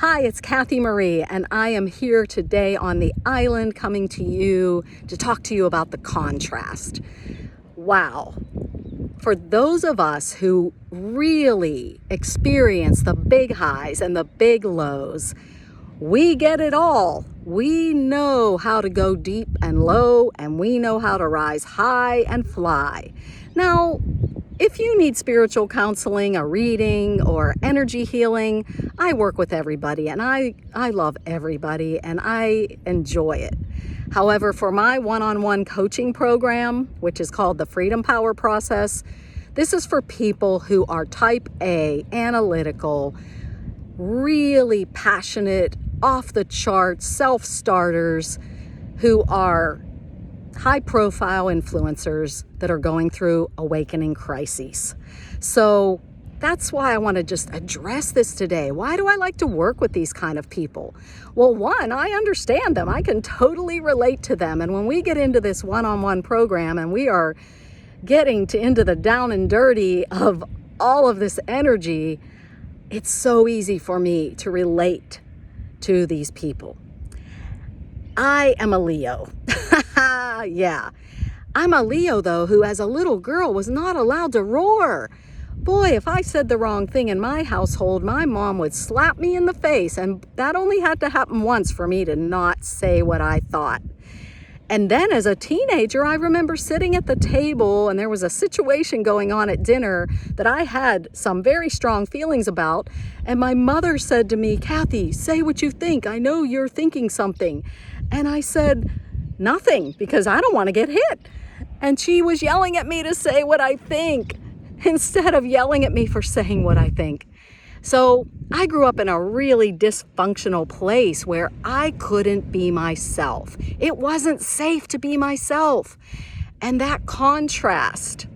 Hi, it's Cathiemarie, and I am here today on the island coming to you to talk to you about the contrast. Wow. For those of us who really experience the big highs and the big lows, we get it all. We know how to go deep and low, and we know how to rise high and fly. Now, if you need spiritual counseling, a reading, or energy healing, I work with everybody, and I love everybody, and I enjoy it. However, for my one-on-one coaching program, which is called the Freedom Power Process, this is for people who are type A, analytical, really passionate, off the charts, self-starters, who are high-profile influencers that are going through awakening crises. So that's why I want to just address this today. Why do I like to work with these kind of people? Well, one, I understand them. I can totally relate to them. And when we get into this one-on-one program and we are getting into the down and dirty of all of this energy, it's so easy for me to relate to these people. I am a Leo. Yeah. I'm a Leo, though, who as a little girl was not allowed to roar. Boy, if I said the wrong thing in my household, my mom would slap me in the face, and that only had to happen once for me to not say what I thought. And then as a teenager, I remember sitting at the table and there was a situation going on at dinner that I had some very strong feelings about. And my mother said to me, "Cathie, say what you think. I know you're thinking something." And I said, "Nothing, because I don't want to get hit." And she was yelling at me to say what I think instead of yelling at me for saying what I think. So I grew up in a really dysfunctional place where I couldn't be myself. It wasn't safe to be myself. And that contrast,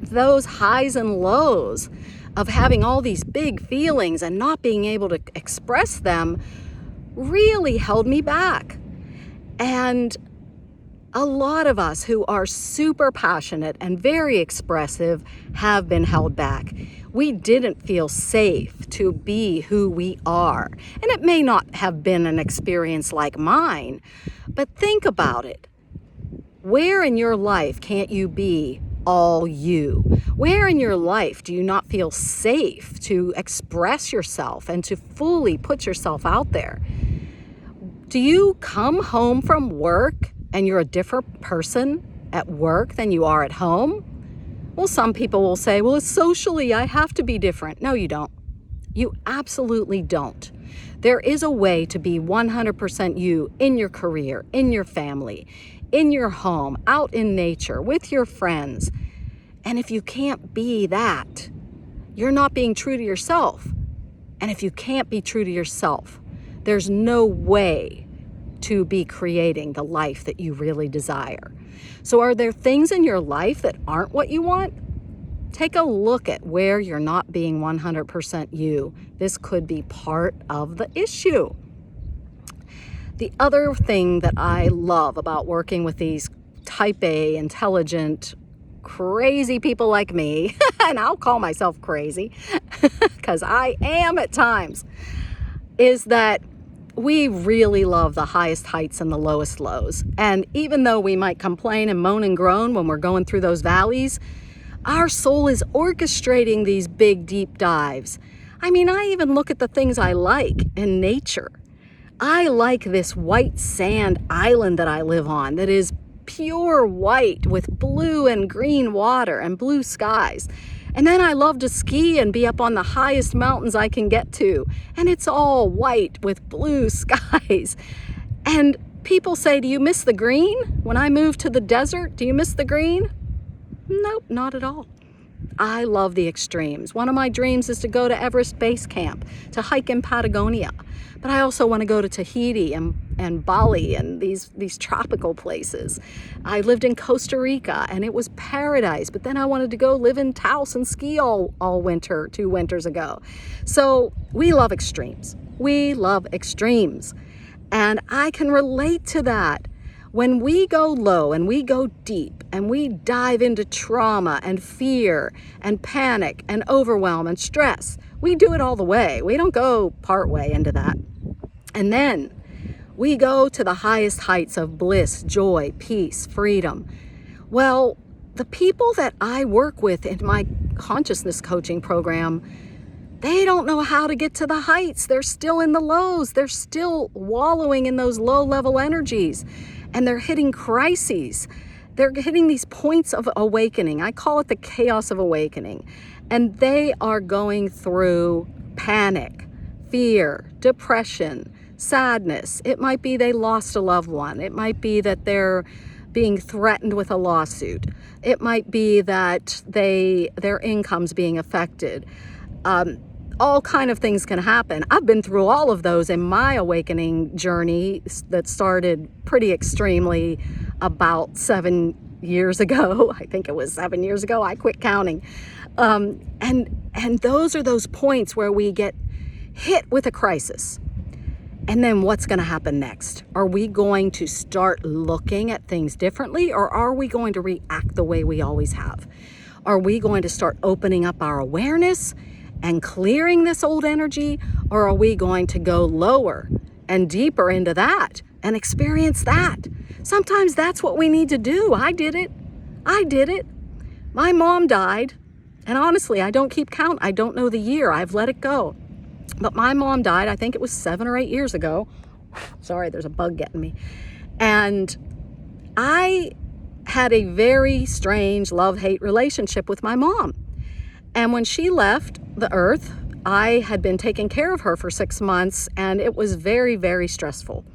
those highs and lows of having all these big feelings and not being able to express them, really held me back. And a lot of us who are super passionate and very expressive have been held back. We didn't feel safe to be who we are. And it may not have been an experience like mine, but think about it. Where in your life can't you be all you? Where in your life do you not feel safe to express yourself and to fully put yourself out there? Do you come home from work and you're a different person at work than you are at home? Well, some people will say, well, socially, I have to be different. No, you don't. You absolutely don't. There is a way to be 100% you in your career, in your family, in your home, out in nature, with your friends. And if you can't be that, you're not being true to yourself. And if you can't be true to yourself, there's no way to be creating the life that you really desire. So are there things in your life that aren't what you want? Take a look at where you're not being 100% you. This could be part of the issue. The other thing that I love about working with these type A, intelligent, crazy people like me, and I'll call myself crazy because I am at times, is that we really love the highest heights and the lowest lows. And even though we might complain and moan and groan when we're going through those valleys, our soul is orchestrating these big, deep dives. I mean, I even look at the things I like in nature. I like this white sand island that I live on that is pure white with blue and green water and blue skies. And then I love to ski and be up on the highest mountains I can get to. And it's all white with blue skies. And people say, do you miss the green? When I moved to the desert, do you miss the green? Nope, not at all. I love the extremes. One of my dreams is to go to Everest Base Camp, to hike in Patagonia. But I also want to go to Tahiti and Bali and these tropical places. I lived in Costa Rica and it was paradise, but then I wanted to go live in Taos and ski all winter, 2 winters ago. So we love extremes. We love extremes. And I can relate to that. When we go low and we go deep and we dive into trauma and fear and panic and overwhelm and stress, We do it all the way. We don't go part way into that. And then we go to the highest heights of bliss, joy, peace, freedom. Well, the people that I work with in my consciousness coaching program, they don't know how to get to the heights. They're still in the lows. They're still wallowing in those low-level energies, and they're hitting crises. They're hitting these points of awakening. I call it the chaos of awakening. And they are going through panic, fear, depression, sadness. It might be they lost a loved one. It might be that they're being threatened with a lawsuit. It might be that their income's being affected. All kind of things can happen. I've been through all of those in my awakening journey that started pretty extremely about 7 years ago. I think it was 7 years ago. I quit counting. And those are those points where we get hit with a crisis. And then what's going to happen next? Are we going to start looking at things differently, or are we going to react the way we always have? Are we going to start opening up our awareness and clearing this old energy, or are we going to go lower and deeper into that and experience that? Sometimes that's what we need to do. I did it. My mom died, and honestly, I don't keep count. I don't know the year. I've let it go. But my mom died, I think it was 7 or 8 years ago. Sorry, there's a bug getting me. And I had a very strange love-hate relationship with my mom. And when she left the earth, I had been taking care of her for 6 months, and it was very, very stressful.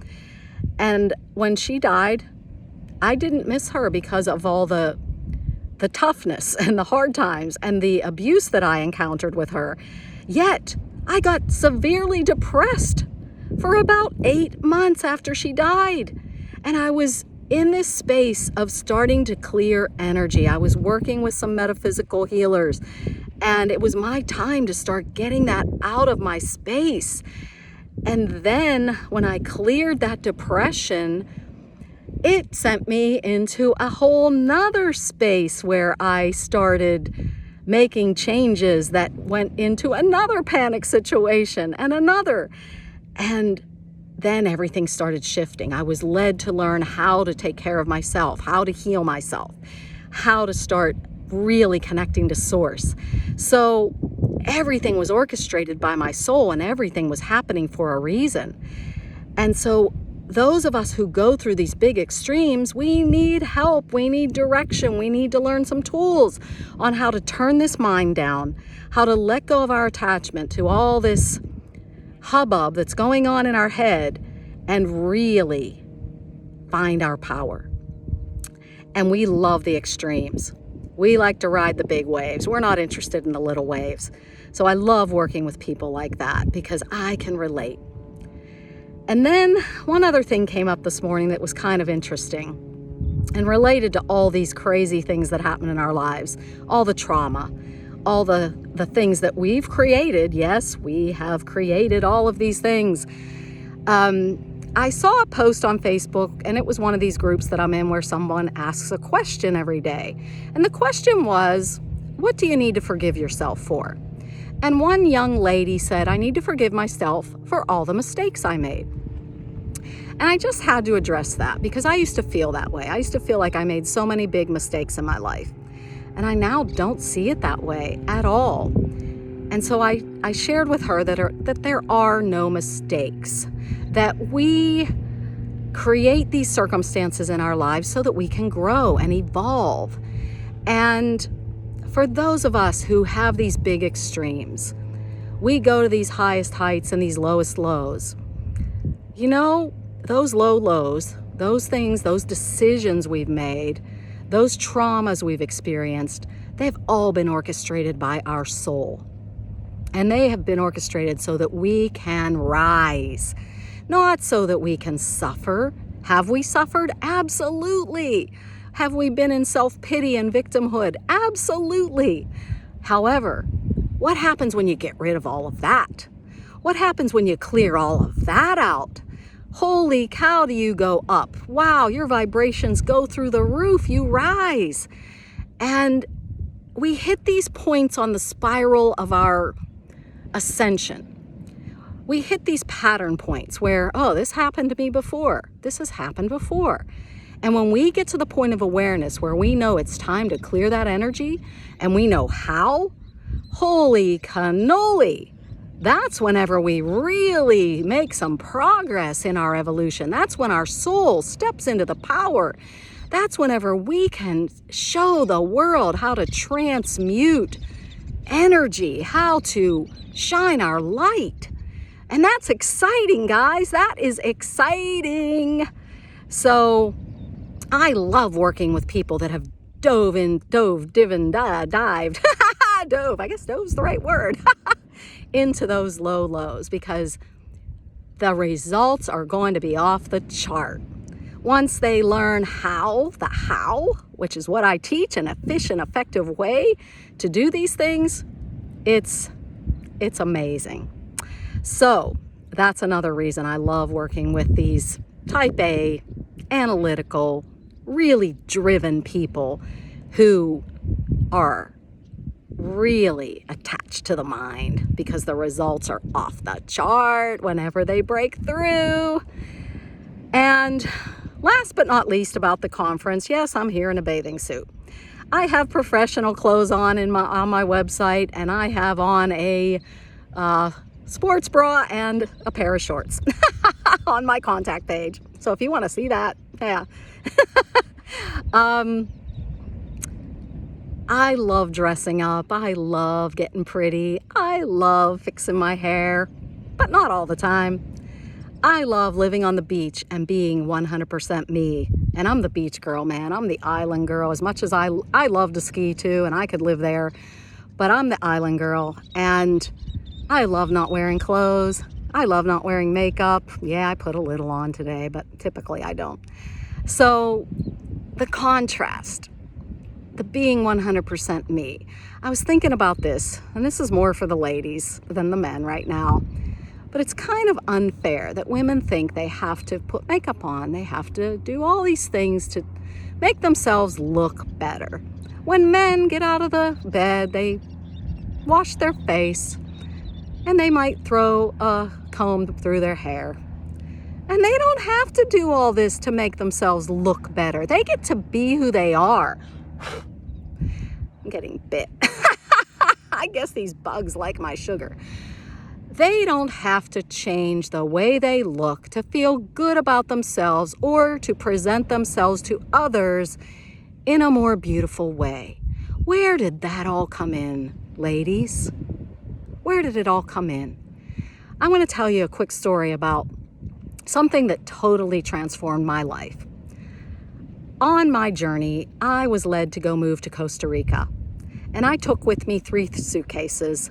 And when she died, I didn't miss her because of all the toughness and the hard times and the abuse that I encountered with her. Yet, I got severely depressed for about 8 months after she died. And I was in this space of starting to clear energy. I was working with some metaphysical healers, and it was my time to start getting that out of my space. And then when I cleared that depression, it sent me into a whole nother space where I started making changes that went into another panic situation and another. And then everything started shifting. I was led to learn how to take care of myself, how to heal myself, how to start really connecting to source. So everything was orchestrated by my soul, and everything was happening for a reason. And so those of us who go through these big extremes, we need help, we need direction, we need to learn some tools on how to turn this mind down, how to let go of our attachment to all this hubbub that's going on in our head, and really find our power. And we love the extremes. We like to ride the big waves. We're not interested in the little waves. So I love working with people like that because I can relate. And then one other thing came up this morning that was kind of interesting and related to all these crazy things that happen in our lives, all the trauma, all the things that we've created. Yes, we have created all of these things. I saw a post on Facebook, and it was one of these groups that I'm in where someone asks a question every day. And the question was, what do you need to forgive yourself for? And one young lady said, I need to forgive myself for all the mistakes I made. And I just had to address that because I used to feel that way. I used to feel like I made so many big mistakes in my life. And I now don't see it that way at all. And so I shared with her that there are no mistakes, that we create these circumstances in our lives so that we can grow and evolve. And for those of us who have these big extremes, we go to these highest heights and these lowest lows. You know, those low lows, those things, those decisions we've made, those traumas we've experienced, they've all been orchestrated by our soul. And they have been orchestrated so that we can rise, not so that we can suffer. Have we suffered? Absolutely. Have we been in self-pity and victimhood? Absolutely. However, what happens when you get rid of all of that? What happens when you clear all of that out? Holy cow, do you go up? Wow, your vibrations go through the roof. You rise. And we hit these points on the spiral of our ascension. We hit these pattern points where, oh, this happened to me before. This has happened before. And when we get to the point of awareness where we know it's time to clear that energy and we know how, holy cannoli, that's whenever we really make some progress in our evolution. That's when our soul steps into the power. That's whenever we can show the world how to transmute energy, how to shine our light. And that's exciting, guys. That is exciting. So I love working with people that have dived, I guess dove's the right word, into those low lows, because the results are going to be off the chart. Once they learn how, which is what I teach, an efficient, effective way to do these things, it's amazing. So that's another reason I love working with these type A, analytical, really driven people who are really attached to the mind, because the results are off the chart whenever they break through. And last but not least about the conference, yes, I'm here in a bathing suit. I have professional clothes on my website, and I have on a sports bra and a pair of shorts on my contact page. So if you want to see that, yeah. I love dressing up. I love getting pretty. I love fixing my hair, but not all the time. I love living on the beach and being 100% me. And I'm the beach girl, man. I'm the island girl. As much as I love to ski too, and I could live there, but I'm the island girl. And I love not wearing clothes. I love not wearing makeup. Yeah, I put a little on today, but typically I don't. So the contrast, the being 100% me. I was thinking about this, and this is more for the ladies than the men right now, but it's kind of unfair that women think they have to put makeup on, they have to do all these things to make themselves look better. When men get out of the bed, they wash their face, and they might throw a comb through their hair. And they don't have to do all this to make themselves look better. They get to be who they are. I'm getting bit. I guess these bugs like my sugar. They don't have to change the way they look to feel good about themselves or to present themselves to others in a more beautiful way. Where did that all come in, ladies? Where did it all come in? I want to tell you a quick story about something that totally transformed my life. On my journey, I was led to go move to Costa Rica. And I took with me 3 suitcases.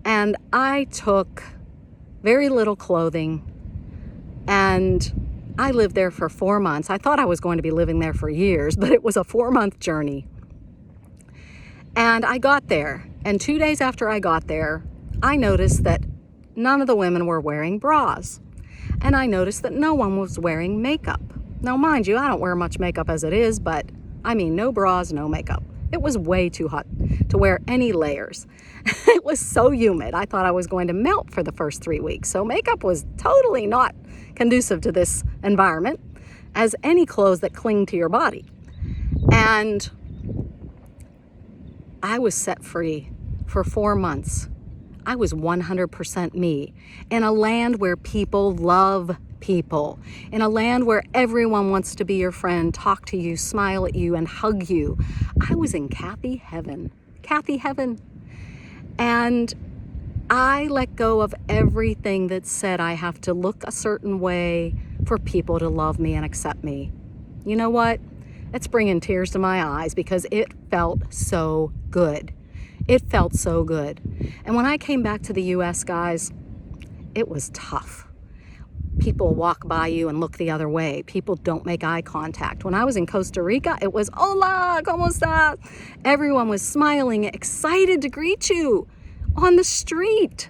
And I took very little clothing. And I lived there for 4 months. I thought I was going to be living there for years, but it was a 4-month journey. And I got there. And 2 days after I got there, I noticed that none of the women were wearing bras. And I noticed that no one was wearing makeup. Now, mind you, I don't wear much makeup as it is, but I mean, no bras, no makeup. It was way too hot to wear any layers. It was so humid. I thought I was going to melt for the first 3 weeks. So makeup was totally not conducive to this environment, as any clothes that cling to your body. And I was set free for 4 months. I was 100% me in a land where people love people, in a land where everyone wants to be your friend, talk to you, smile at you, and hug you. I was in Cathie heaven. And I let go of everything that said I have to look a certain way for people to love me and accept me. You know what? It's bringing tears to my eyes because it felt so good. It felt so good. And when I came back to the U.S., guys, it was tough. People walk by you and look the other way. People don't make eye contact. When I was in Costa Rica, it was, hola, ¿cómo estás? Everyone was smiling, excited to greet you on the street.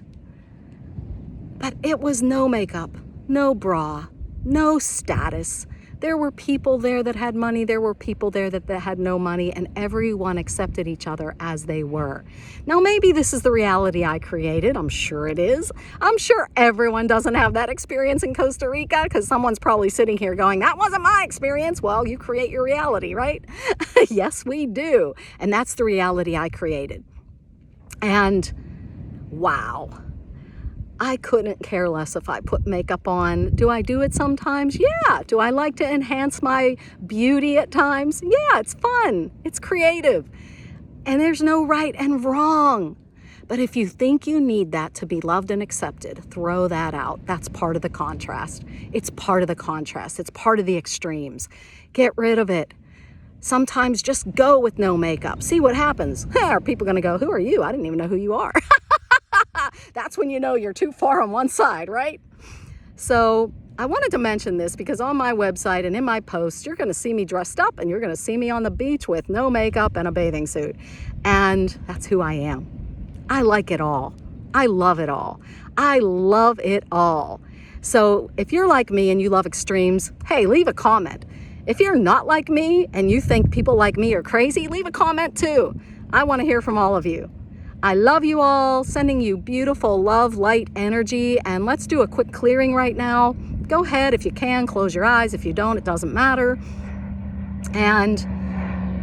But it was no makeup, no bra, no status. There were people there that had money. There were people there that had no money, and everyone accepted each other as they were. Now, maybe this is the reality I created. I'm sure it is. I'm sure everyone doesn't have that experience in Costa Rica, because someone's probably sitting here going, that wasn't my experience. Well, you create your reality, right? Yes, we do. And that's the reality I created. And wow. I couldn't care less if I put makeup on. Do I do it sometimes? Yeah. Do I like to enhance my beauty at times? Yeah, it's fun. It's creative. And there's no right and wrong. But if you think you need that to be loved and accepted, throw that out. That's part of the contrast. It's part of the contrast. It's part of the extremes. Get rid of it. Sometimes just go with no makeup. See what happens. Are people going to go, who are you? I didn't even know who you are. That's when you know you're too far on one side, right? So I wanted to mention this because on my website and in my posts, you're going to see me dressed up and you're going to see me on the beach with no makeup and a bathing suit. And that's who I am. I like it all. I love it all. I love it all. So if you're like me and you love extremes, hey, leave a comment. If you're not like me and you think people like me are crazy, leave a comment too. I want to hear from all of you. I love you all, sending you beautiful love, light, energy, and let's do a quick clearing right now. Go ahead if you can, close your eyes. If you don't, it doesn't matter. And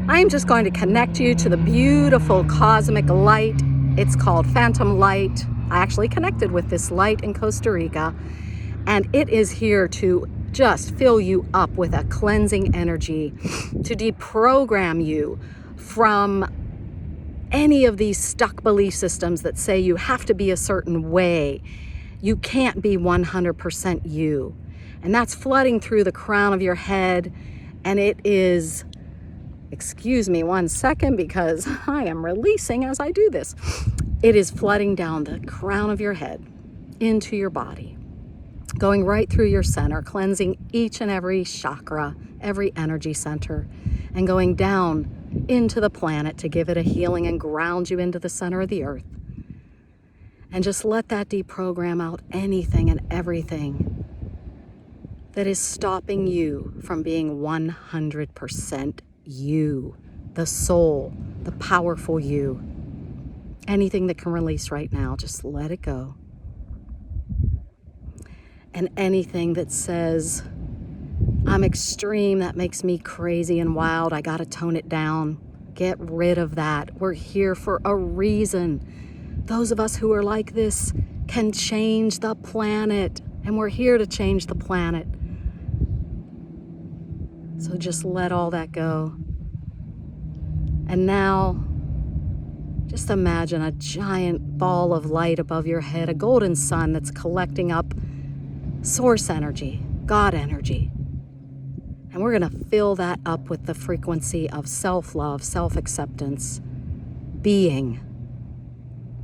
I am just going to connect you to the beautiful cosmic light. It's called Phantom Light. I actually connected with this light in Costa Rica, and it is here to just fill you up with a cleansing energy, to deprogram you from any of these stuck belief systems that say you have to be a certain way. You can't be 100% you. And that's flooding through the crown of your head. And it is, excuse me 1 second because I am releasing as I do this. It is flooding down the crown of your head into your body, going right through your center, cleansing each and every chakra, every energy center, and going down into the planet to give it a healing and ground you into the center of the earth. And just let that deprogram out anything and everything that is stopping you from being 100% you, the soul, the powerful you. Anything that can release right now, just let it go. And anything that says, I'm extreme, that makes me crazy and wild, I gotta tone it down. Get rid of that. We're here for a reason. Those of us who are like this can change the planet, and we're here to change the planet. So just let all that go. And now, just imagine a giant ball of light above your head, a golden sun that's collecting up source energy, God energy. And we're going to fill that up with the frequency of self-love, self-acceptance, being,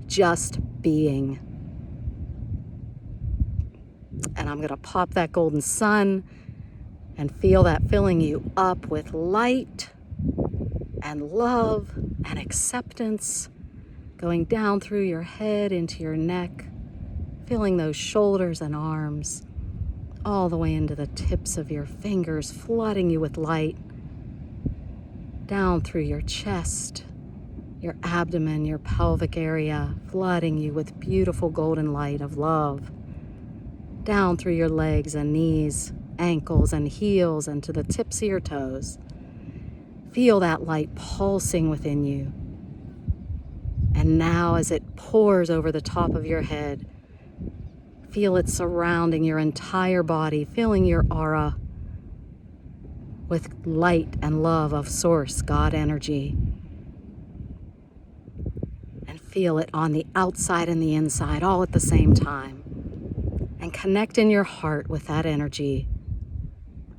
just being. And I'm going to pop that golden sun and feel that filling you up with light and love and acceptance, going down through your head into your neck, feeling those shoulders and arms, all the way into the tips of your fingers, flooding you with light, down through your chest, your abdomen, your pelvic area, flooding you with beautiful golden light of love, down through your legs and knees, ankles and heels, and to the tips of your toes. Feel that light pulsing within you. And now as it pours over the top of your head, feel it surrounding your entire body, filling your aura with light and love of source, God energy. And feel it on the outside and the inside, all at the same time. And connect in your heart with that energy,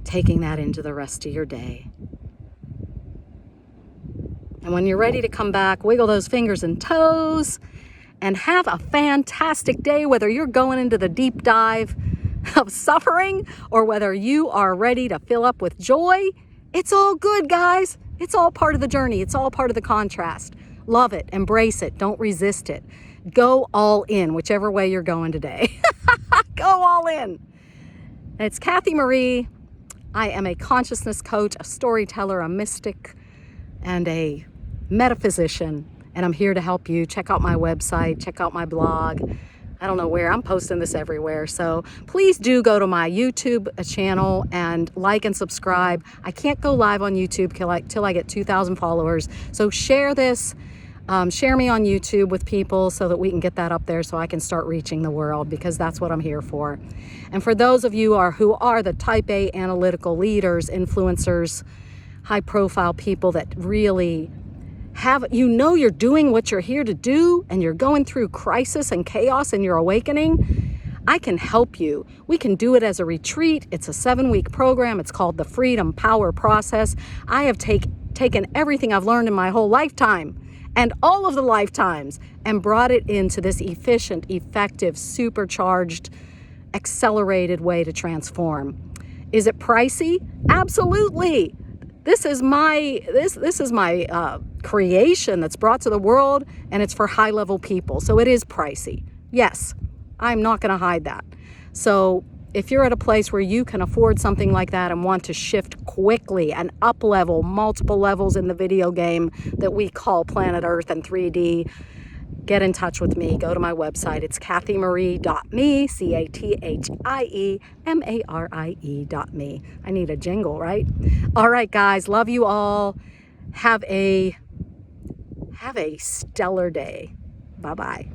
taking that into the rest of your day. And when you're ready to come back, wiggle those fingers and toes and have a fantastic day, whether you're going into the deep dive of suffering or whether you are ready to fill up with joy. It's all good, guys. It's all part of the journey. It's all part of the contrast. Love it. Embrace it. Don't resist it. Go all in, whichever way you're going today. Go all in. It's Cathiemarie. I am a consciousness coach, a storyteller, a mystic, and a metaphysician, and I'm here to help you. Check out my website, check out my blog. I don't know where, I'm posting this everywhere. So please do go to my YouTube channel and like and subscribe. I can't go live on YouTube till I get 2,000 followers. So share this, share me on YouTube with people so that we can get that up there so I can start reaching the world, because that's what I'm here for. And for those of you who are the type A analytical leaders, influencers, high profile people that really you're doing what you're here to do, and you're going through crisis and chaos and you're awakening, I can help you. We can do it as a retreat. It's a 7-week program. It's called the Freedom Power Process. I have taken everything I've learned in my whole lifetime and all of the lifetimes and brought it into this efficient, effective, supercharged, accelerated way to transform. Is it pricey? Absolutely. This is my creation that's brought to the world, and it's for high-level people. So it is pricey. Yes, I'm not going to hide that. So if you're at a place where you can afford something like that and want to shift quickly and up-level multiple levels in the video game that we call Planet Earth and 3D, get in touch with me. Go to my website. It's cathiemarie.me, CATHIEMARIE.me. I need a jingle, right? All right, guys. Love you all. Have a stellar day. Bye-bye.